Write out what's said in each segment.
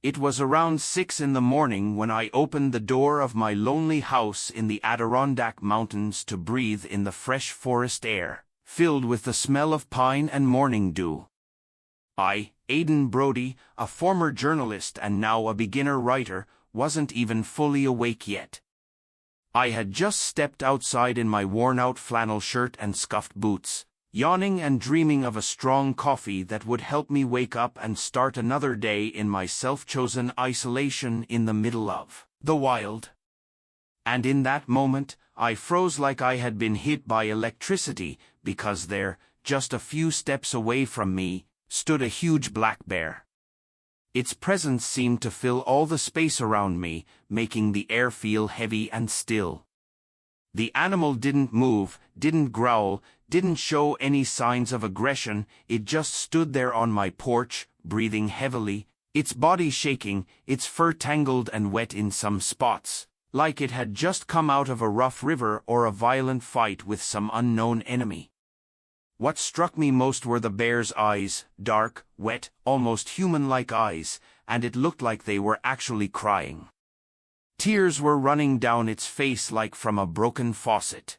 It was around 6 in the morning when I opened the door of my lonely house in the Adirondack Mountains to breathe in the fresh forest air, filled with the smell of pine and morning dew. I, Aidan Brodie, a former journalist and now a beginner writer, wasn't even fully awake yet. I had just stepped outside in my worn-out flannel shirt and scuffed boots, yawning and dreaming of a strong coffee that would help me wake up and start another day in my self-chosen isolation in the middle of the wild. And in that moment, I froze like I had been hit by electricity, because there, just a few steps away from me, stood a huge black bear. Its presence seemed to fill all the space around me, making the air feel heavy and still. The animal didn't move, didn't growl, didn't show any signs of aggression. It just stood there on my porch, breathing heavily, its body shaking, its fur tangled and wet in some spots, like it had just come out of a rough river or a violent fight with some unknown enemy. What struck me most were the bear's eyes, dark, wet, almost human-like eyes, and it looked like they were actually crying. Tears were running down its face like from a broken faucet.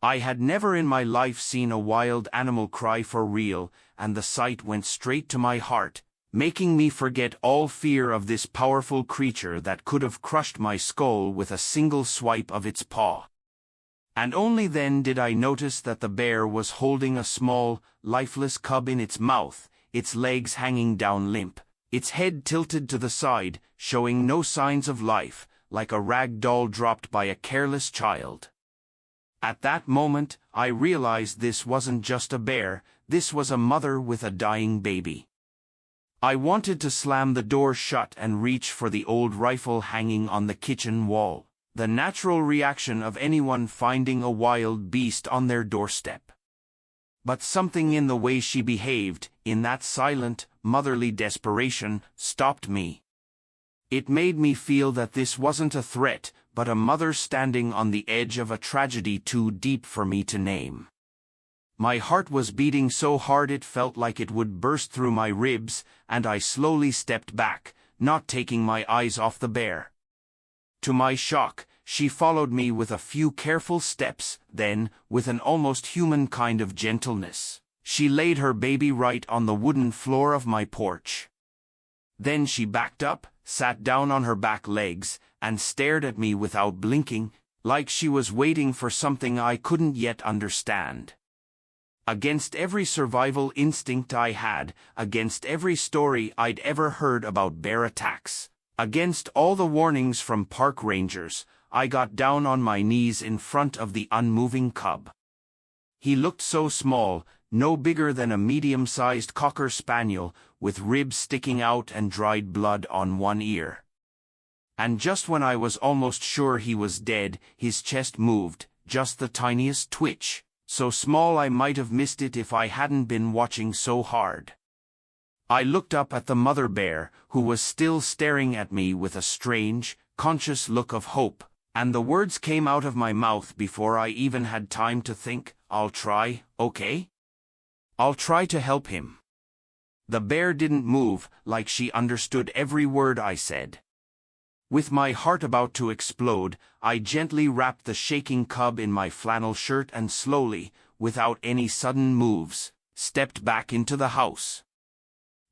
I had never in my life seen a wild animal cry for real, and the sight went straight to my heart, making me forget all fear of this powerful creature that could have crushed my skull with a single swipe of its paw. And only then did I notice that the bear was holding a small, lifeless cub in its mouth, its legs hanging down limp, its head tilted to the side, showing no signs of life, like a rag doll dropped by a careless child. At that moment, I realized this wasn't just a bear, this was a mother with a dying baby. I wanted to slam the door shut and reach for the old rifle hanging on the kitchen wall, the natural reaction of anyone finding a wild beast on their doorstep. But something in the way she behaved, in that silent, motherly desperation, stopped me. It made me feel that this wasn't a threat, but a mother standing on the edge of a tragedy too deep for me to name. My heart was beating so hard it felt like it would burst through my ribs, and I slowly stepped back, not taking my eyes off the bear. To my shock, she followed me with a few careful steps, then, with an almost human kind of gentleness, she laid her baby right on the wooden floor of my porch. Then she backed up, sat down on her back legs, and stared at me without blinking, like she was waiting for something I couldn't yet understand. Against every survival instinct I had, against every story I'd ever heard about bear attacks, against all the warnings from park rangers, I got down on my knees in front of the unmoving cub. He looked so small, no bigger than a medium-sized cocker spaniel, with ribs sticking out and dried blood on one ear. And just when I was almost sure he was dead, his chest moved, just the tiniest twitch, so small I might have missed it if I hadn't been watching so hard. I looked up at the mother bear, who was still staring at me with a strange, conscious look of hope, and the words came out of my mouth before I even had time to think, "I'll try, okay? I'll try to help him." The bear didn't move, like she understood every word I said. With my heart about to explode, I gently wrapped the shaking cub in my flannel shirt and slowly, without any sudden moves, stepped back into the house.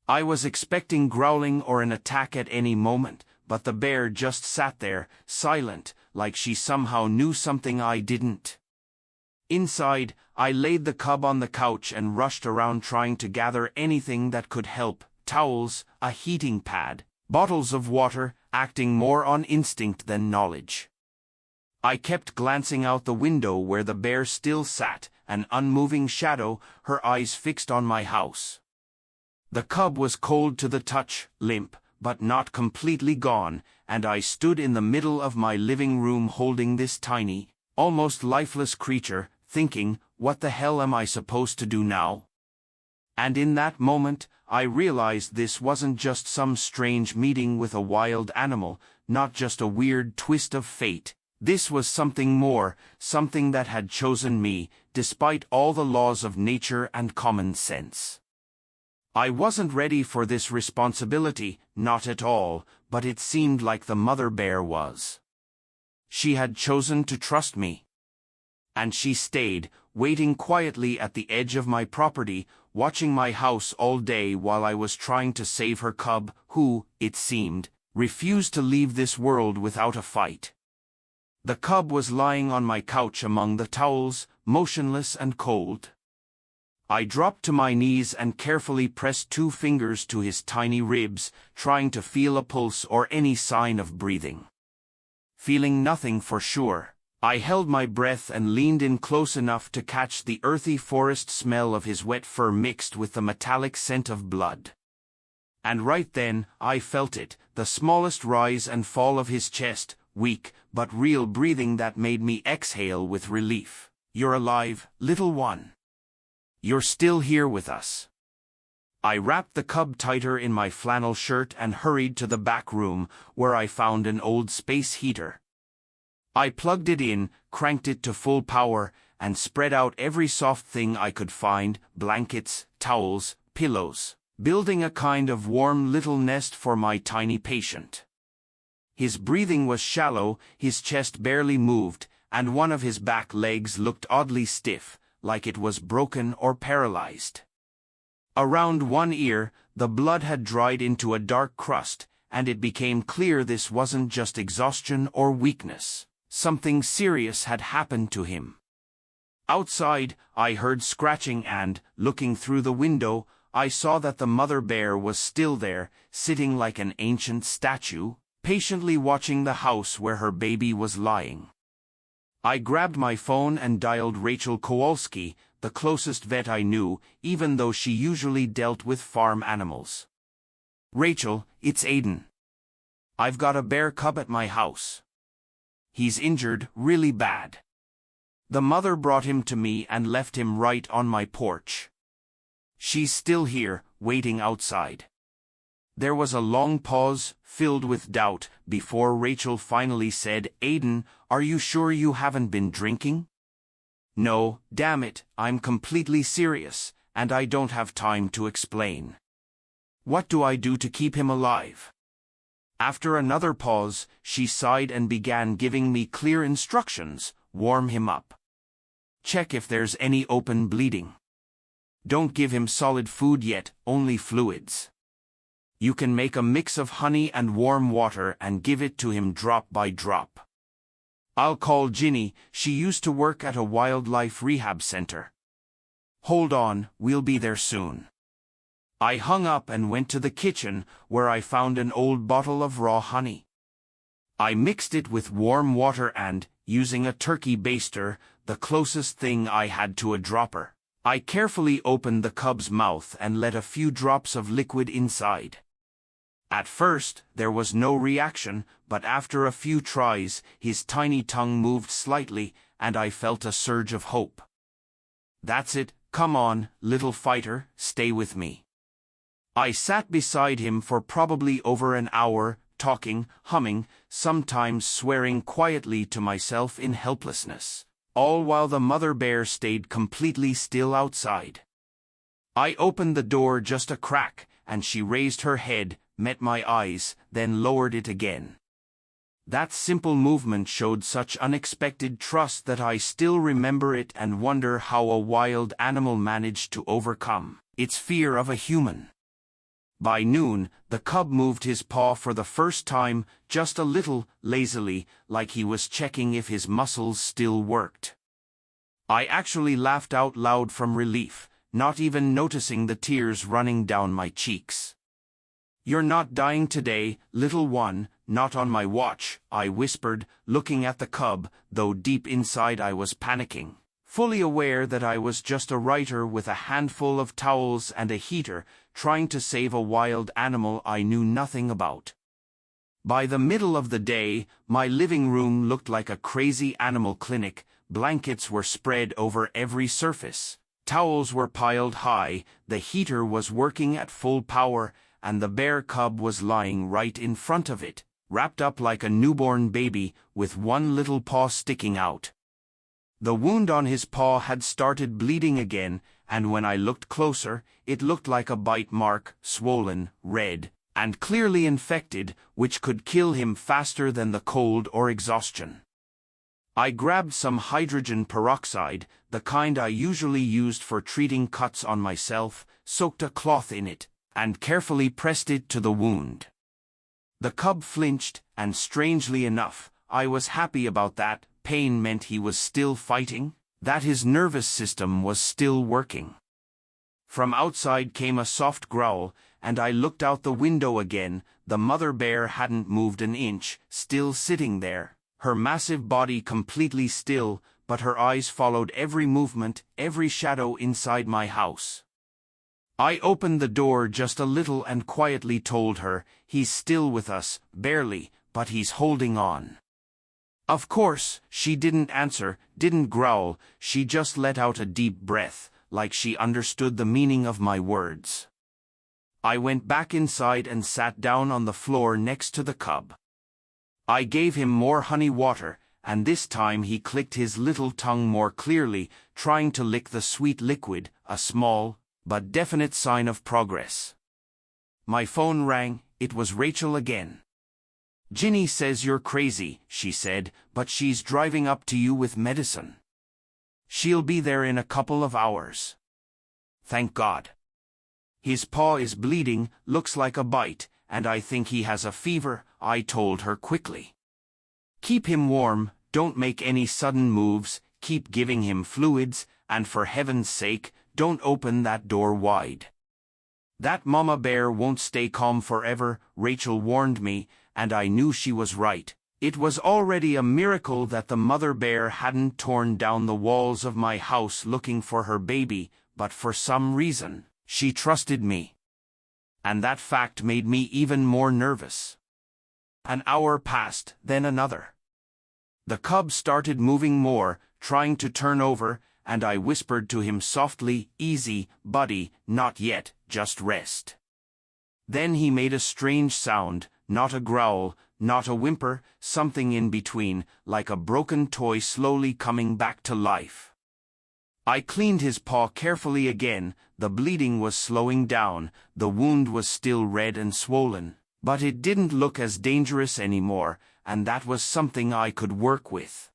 I was expecting growling or an attack at any moment, but the bear just sat there, silent, like she somehow knew something I didn't. Inside, I laid the cub on the couch and rushed around trying to gather anything that could help: towels, a heating pad, bottles of water, acting more on instinct than knowledge. I kept glancing out the window where the bear still sat, an unmoving shadow, her eyes fixed on my house. The cub was cold to the touch, limp, but not completely gone, and I stood in the middle of my living room holding this tiny, almost lifeless creature, thinking, what the hell am I supposed to do now? And in that moment, I realized this wasn't just some strange meeting with a wild animal, not just a weird twist of fate. This was something more, something that had chosen me, despite all the laws of nature and common sense. I wasn't ready for this responsibility, not at all, but it seemed like the mother bear was. She had chosen to trust me. And she stayed, waiting quietly at the edge of my property, watching my house all day while I was trying to save her cub, who, it seemed, refused to leave this world without a fight. The cub was lying on my couch among the towels, motionless and cold. I dropped to my knees and carefully pressed 2 fingers to his tiny ribs, trying to feel a pulse or any sign of breathing. Feeling nothing for sure, I held my breath and leaned in close enough to catch the earthy forest smell of his wet fur mixed with the metallic scent of blood. And right then, I felt it, the smallest rise and fall of his chest, weak, but real breathing that made me exhale with relief. "You're alive, little one. You're still here with us." I wrapped the cub tighter in my flannel shirt and hurried to the back room, where I found an old space heater. I plugged it in, cranked it to full power, and spread out every soft thing I could find: blankets, towels, pillows, building a kind of warm little nest for my tiny patient. His breathing was shallow, his chest barely moved, and one of his back legs looked oddly stiff, like it was broken or paralyzed. Around one ear, the blood had dried into a dark crust, and it became clear this wasn't just exhaustion or weakness. Something serious had happened to him. Outside, I heard scratching and, looking through the window, I saw that the mother bear was still there, sitting like an ancient statue, patiently watching the house where her baby was lying. I grabbed my phone and dialed Rachel Kowalski, the closest vet I knew, even though she usually dealt with farm animals. "Rachel, it's Aiden. I've got a bear cub at my house. He's injured, really bad. The mother brought him to me and left him right on my porch. She's still here, waiting outside." There was a long pause, filled with doubt, before Rachel finally said, "Aiden, are you sure you haven't been drinking?" "No, damn it, I'm completely serious, and I don't have time to explain. What do I do to keep him alive?" After another pause, she sighed and began giving me clear instructions: warm him up. Check if there's any open bleeding. Don't give him solid food yet, only fluids. You can make a mix of honey and warm water and give it to him drop by drop. I'll call Ginny, she used to work at a wildlife rehab center. Hold on, we'll be there soon. I hung up and went to the kitchen, where I found an old bottle of raw honey. I mixed it with warm water and, using a turkey baster, the closest thing I had to a dropper, I carefully opened the cub's mouth and let a few drops of liquid inside. At first, there was no reaction, but after a few tries, his tiny tongue moved slightly, and I felt a surge of hope. "That's it, come on, little fighter, stay with me." I sat beside him for probably over an hour, talking, humming, sometimes swearing quietly to myself in helplessness, all while the mother bear stayed completely still outside. I opened the door just a crack, and she raised her head, met my eyes, then lowered it again. That simple movement showed such unexpected trust that I still remember it and wonder how a wild animal managed to overcome its fear of a human. By noon, the cub moved his paw for the first time, just a little, lazily, like he was checking if his muscles still worked. I actually laughed out loud from relief, not even noticing the tears running down my cheeks. "You're not dying today, little one, not on my watch," I whispered, looking at the cub, though deep inside I was panicking, fully aware that I was just a writer with a handful of towels and a heater, trying to save a wild animal I knew nothing about. By the middle of the day, my living room looked like a crazy animal clinic. Blankets were spread over every surface, towels were piled high, the heater was working at full power, and the bear cub was lying right in front of it, wrapped up like a newborn baby, with one little paw sticking out. The wound on his paw had started bleeding again, and when I looked closer, it looked like a bite mark, swollen, red, and clearly infected, which could kill him faster than the cold or exhaustion. I grabbed some hydrogen peroxide, the kind I usually used for treating cuts on myself, soaked a cloth in it, and carefully pressed it to the wound. The cub flinched, and strangely enough, I was happy about that. Pain meant he was still fighting, that his nervous system was still working. From outside came a soft growl, and I looked out the window again. The mother bear hadn't moved an inch, still sitting there, her massive body completely still, but her eyes followed every movement, every shadow inside my house. I opened the door just a little and quietly told her, "He's still with us, barely, but he's holding on." Of course, she didn't answer, didn't growl, she just let out a deep breath, like she understood the meaning of my words. I went back inside and sat down on the floor next to the cub. I gave him more honey water, and this time he clicked his little tongue more clearly, trying to lick the sweet liquid, a small, but definite sign of progress. My phone rang. It was Rachel again. "Ginny says you're crazy," she said, "but she's driving up to you with medicine. She'll be there in a couple of hours." Thank God. "His paw is bleeding, looks like a bite, and I think he has a fever," I told her quickly. "Keep him warm, don't make any sudden moves, keep giving him fluids, and for heaven's sake, don't open that door wide. That mama bear won't stay calm forever," Rachel warned me, and I knew she was right. It was already a miracle that the mother bear hadn't torn down the walls of my house looking for her baby, but for some reason, she trusted me. And that fact made me even more nervous. An hour passed, then another. The cub started moving more, trying to turn over, and I whispered to him softly, "Easy, buddy, not yet, just rest." Then he made a strange sound, not a growl, not a whimper, something in between, like a broken toy slowly coming back to life. I cleaned his paw carefully again. The bleeding was slowing down, the wound was still red and swollen, but it didn't look as dangerous anymore, and that was something I could work with.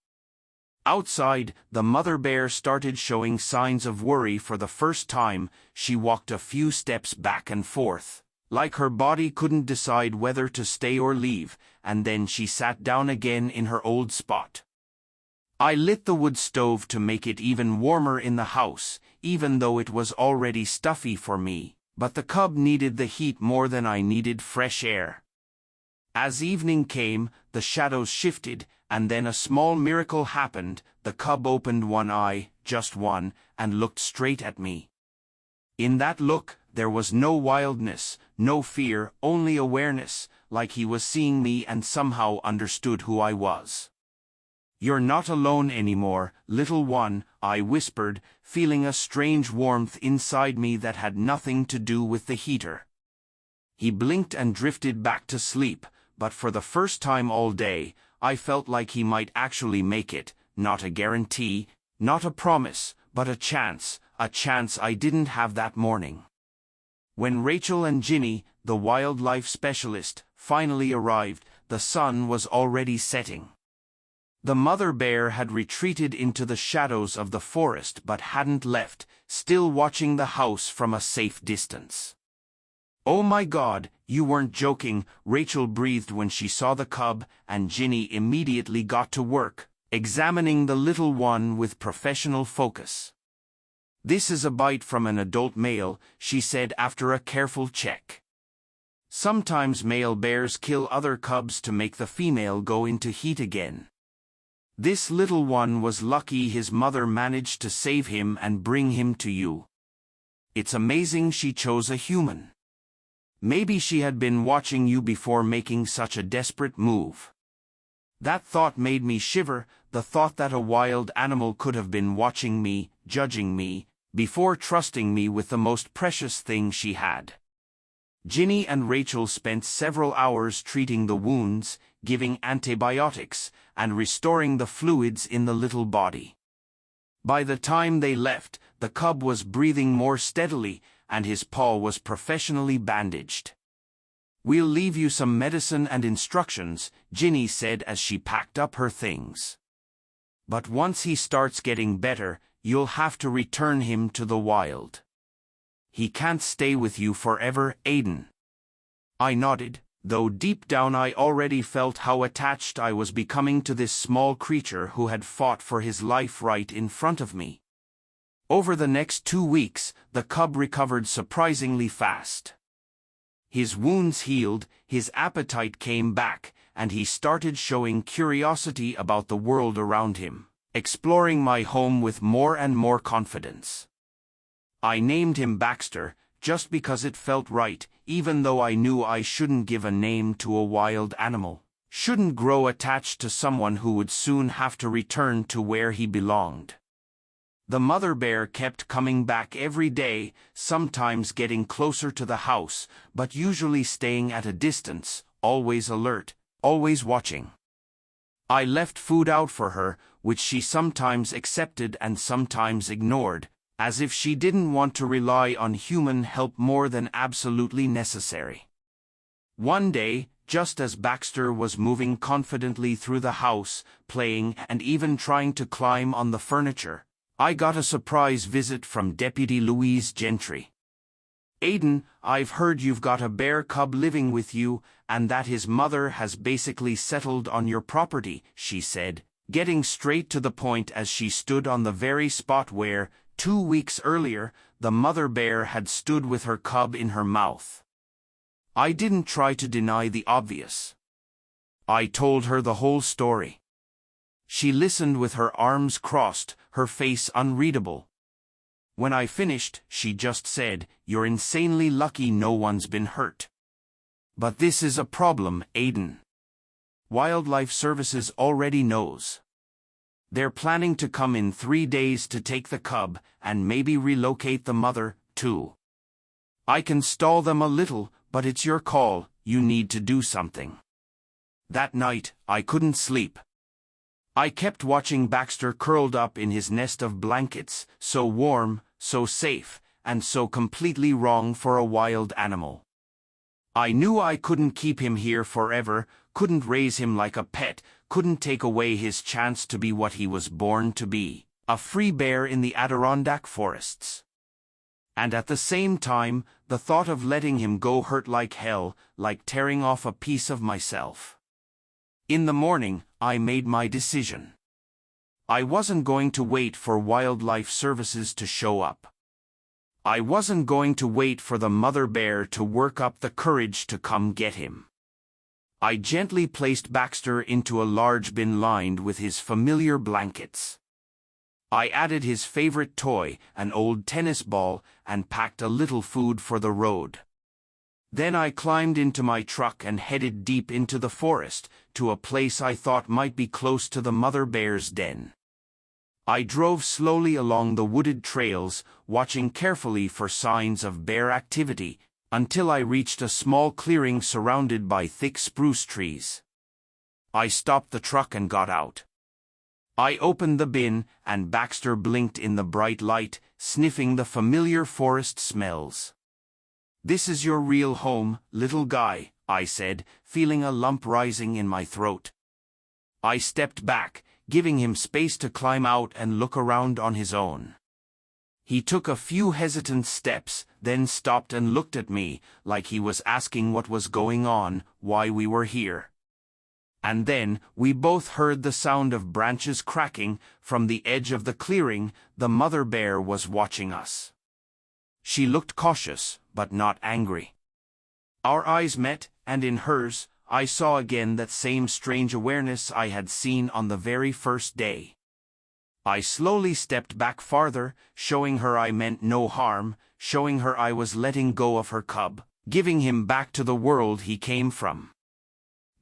Outside, the mother bear started showing signs of worry for the first time. She walked a few steps back and forth, like her body couldn't decide whether to stay or leave, and then she sat down again in her old spot. I lit the wood stove to make it even warmer in the house, even though it was already stuffy for me, but the cub needed the heat more than I needed fresh air. As evening came, the shadows shifted, and then a small miracle happened. The cub opened one eye, just one, and looked straight at me. In that look, there was no wildness, no fear, only awareness, like he was seeing me and somehow understood who I was. "You're not alone anymore, little one," I whispered, feeling a strange warmth inside me that had nothing to do with the heater. He blinked and drifted back to sleep, but for the first time all day, I felt like he might actually make it, not a guarantee, not a promise, but a chance I didn't have that morning. When Rachel and Ginny, the wildlife specialist, finally arrived, the sun was already setting. The mother bear had retreated into the shadows of the forest but hadn't left, still watching the house from a safe distance. "Oh my God, you weren't joking," Rachel breathed when she saw the cub, and Ginny immediately got to work, examining the little one with professional focus. "This is a bite from an adult male," she said after a careful check. "Sometimes male bears kill other cubs to make the female go into heat again. This little one was lucky his mother managed to save him and bring him to you. It's amazing she chose a human. Maybe she had been watching you before making such a desperate move." That thought made me shiver, the thought that a wild animal could have been watching me, judging me, before trusting me with the most precious thing she had. Ginny and Rachel spent several hours treating the wounds, giving antibiotics, and restoring the fluids in the little body. By the time they left, the cub was breathing more steadily, and his paw was professionally bandaged. "We'll leave you some medicine and instructions," Ginny said as she packed up her things. "But once he starts getting better, you'll have to return him to the wild. He can't stay with you forever, Aiden." I nodded, though deep down I already felt how attached I was becoming to this small creature who had fought for his life right in front of me. Over the next 2 weeks, the cub recovered surprisingly fast. His wounds healed, his appetite came back, and he started showing curiosity about the world around him, exploring my home with more and more confidence. I named him Baxter, just because it felt right, even though I knew I shouldn't give a name to a wild animal, shouldn't grow attached to someone who would soon have to return to where he belonged. The mother bear kept coming back every day, sometimes getting closer to the house, but usually staying at a distance, always alert, always watching. I left food out for her, which she sometimes accepted and sometimes ignored, as if she didn't want to rely on human help more than absolutely necessary. One day, just as Baxter was moving confidently through the house, playing and even trying to climb on the furniture, I got a surprise visit from Deputy Louise Gentry. "Aiden, I've heard you've got a bear cub living with you, and that his mother has basically settled on your property," she said, getting straight to the point as she stood on the very spot where, 2 weeks earlier, the mother bear had stood with her cub in her mouth. I didn't try to deny the obvious. I told her the whole story. She listened with her arms crossed, her face unreadable. When I finished, she just said, "You're insanely lucky no one's been hurt. But this is a problem, Aiden. Wildlife Services already knows. They're planning to come in 3 days to take the cub, and maybe relocate the mother, too. I can stall them a little, but it's your call, you need to do something." That night, I couldn't sleep. I kept watching Baxter curled up in his nest of blankets, so warm, so safe, and so completely wrong for a wild animal. I knew I couldn't keep him here forever, couldn't raise him like a pet, couldn't take away his chance to be what he was born to be, a free bear in the Adirondack forests. And at the same time, the thought of letting him go hurt like hell, like tearing off a piece of myself. In the morning, I made my decision. I wasn't going to wait for Wildlife Services to show up. I wasn't going to wait for the mother bear to work up the courage to come get him. I gently placed Baxter into a large bin lined with his familiar blankets. I added his favorite toy, an old tennis ball, and packed a little food for the road. Then I climbed into my truck and headed deep into the forest, to a place I thought might be close to the mother bear's den. I drove slowly along the wooded trails, watching carefully for signs of bear activity, until I reached a small clearing surrounded by thick spruce trees. I stopped the truck and got out. I opened the bin, and Baxter blinked in the bright light, sniffing the familiar forest smells. "This is your real home, little guy," I said, feeling a lump rising in my throat. I stepped back, giving him space to climb out and look around on his own. He took a few hesitant steps, then stopped and looked at me, like he was asking what was going on, why we were here. And then, we both heard the sound of branches cracking. From the edge of the clearing, the mother bear was watching us. She looked cautious, but not angry. Our eyes met, and in hers, I saw again that same strange awareness I had seen on the very first day. I slowly stepped back farther, showing her I meant no harm, showing her I was letting go of her cub, giving him back to the world he came from.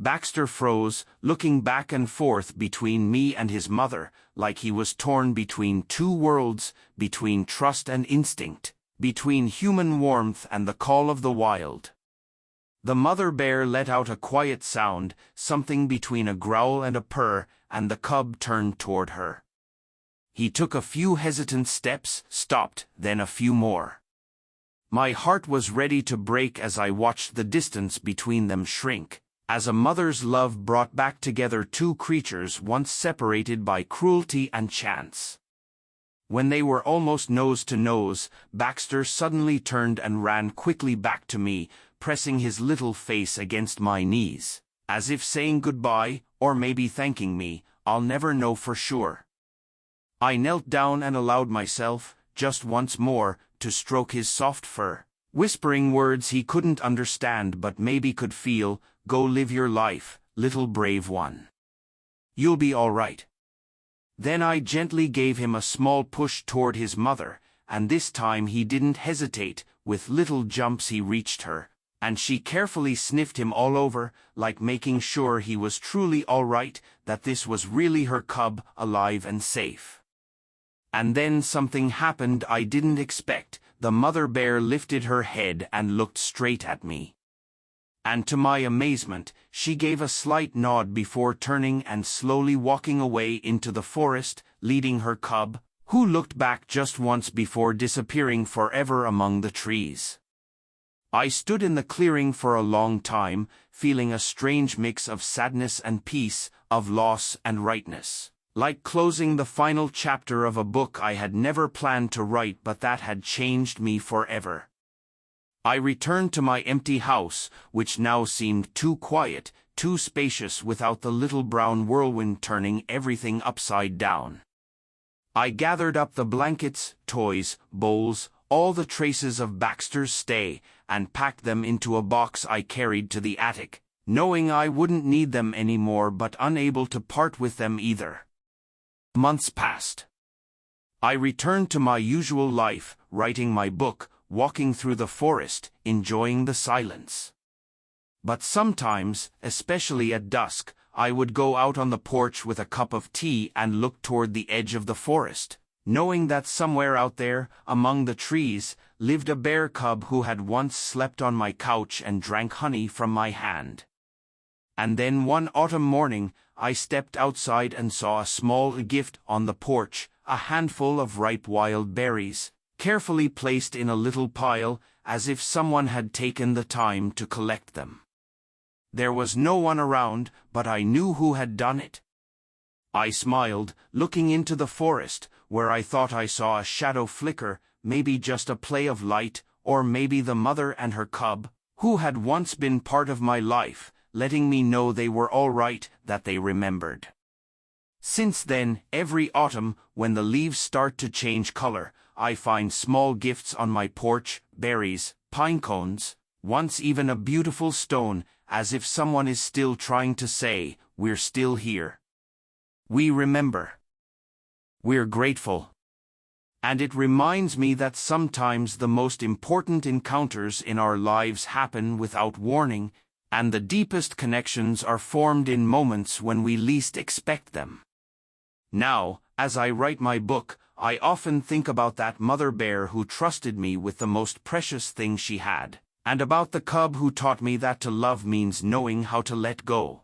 Baxter froze, looking back and forth between me and his mother, like he was torn between two worlds, between trust and instinct, between human warmth and the call of the wild. The mother bear let out a quiet sound, something between a growl and a purr, and the cub turned toward her. He took a few hesitant steps, stopped, then a few more. My heart was ready to break as I watched the distance between them shrink, as a mother's love brought back together two creatures once separated by cruelty and chance. When they were almost nose to nose, Baxter suddenly turned and ran quickly back to me, pressing his little face against my knees, as if saying goodbye, or maybe thanking me. I'll never know for sure. I knelt down and allowed myself, just once more, to stroke his soft fur, whispering words he couldn't understand but maybe could feel. Go live your life, little brave one. You'll be all right. Then I gently gave him a small push toward his mother, and this time he didn't hesitate. With little jumps he reached her, and she carefully sniffed him all over, like making sure he was truly all right, that this was really her cub, alive and safe. And then something happened I didn't expect. The mother bear lifted her head and looked straight at me. And to my amazement, she gave a slight nod before turning and slowly walking away into the forest, leading her cub, who looked back just once before disappearing forever among the trees. I stood in the clearing for a long time, feeling a strange mix of sadness and peace, of loss and rightness. Like closing the final chapter of a book I had never planned to write but that had changed me forever. I returned to my empty house, which now seemed too quiet, too spacious without the little brown whirlwind turning everything upside down. I gathered up the blankets, toys, bowls, all the traces of Baxter's stay, and packed them into a box I carried to the attic, knowing I wouldn't need them anymore but unable to part with them either. Months passed. I returned to my usual life, writing my book, walking through the forest, enjoying the silence. But sometimes, especially at dusk, I would go out on the porch with a cup of tea and look toward the edge of the forest, knowing that somewhere out there, among the trees, lived a bear cub who had once slept on my couch and drank honey from my hand. And then one autumn morning, I stepped outside and saw a small gift on the porch, a handful of ripe wild berries, carefully placed in a little pile, as if someone had taken the time to collect them. There was no one around, but I knew who had done it. I smiled, looking into the forest, where I thought I saw a shadow flicker, maybe just a play of light, or maybe the mother and her cub, who had once been part of my life, letting me know they were all right, that they remembered. Since then, every autumn, when the leaves start to change color, I find small gifts on my porch, berries, pine cones, once even a beautiful stone, as if someone is still trying to say, we're still here. We remember. We're grateful. And it reminds me that sometimes the most important encounters in our lives happen without warning, and the deepest connections are formed in moments when we least expect them. Now, as I write my book, I often think about that mother bear who trusted me with the most precious thing she had, and about the cub who taught me that to love means knowing how to let go.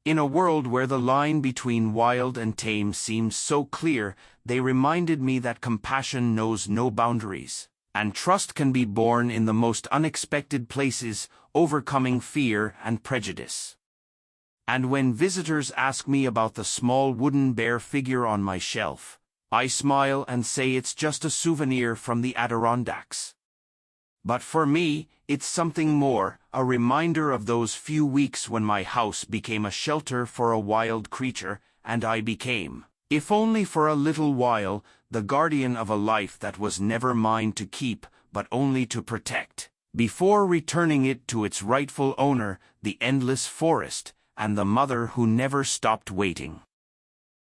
In a world where the line between wild and tame seems so clear, they reminded me that compassion knows no boundaries, and trust can be born in the most unexpected places, overcoming fear and prejudice. And when visitors ask me about the small wooden bear figure on my shelf, I smile and say it's just a souvenir from the Adirondacks. But for me, it's something more, a reminder of those few weeks when my house became a shelter for a wild creature, and I became, if only for a little while, the guardian of a life that was never mine to keep, but only to protect, before returning it to its rightful owner, the endless forest, and the mother who never stopped waiting.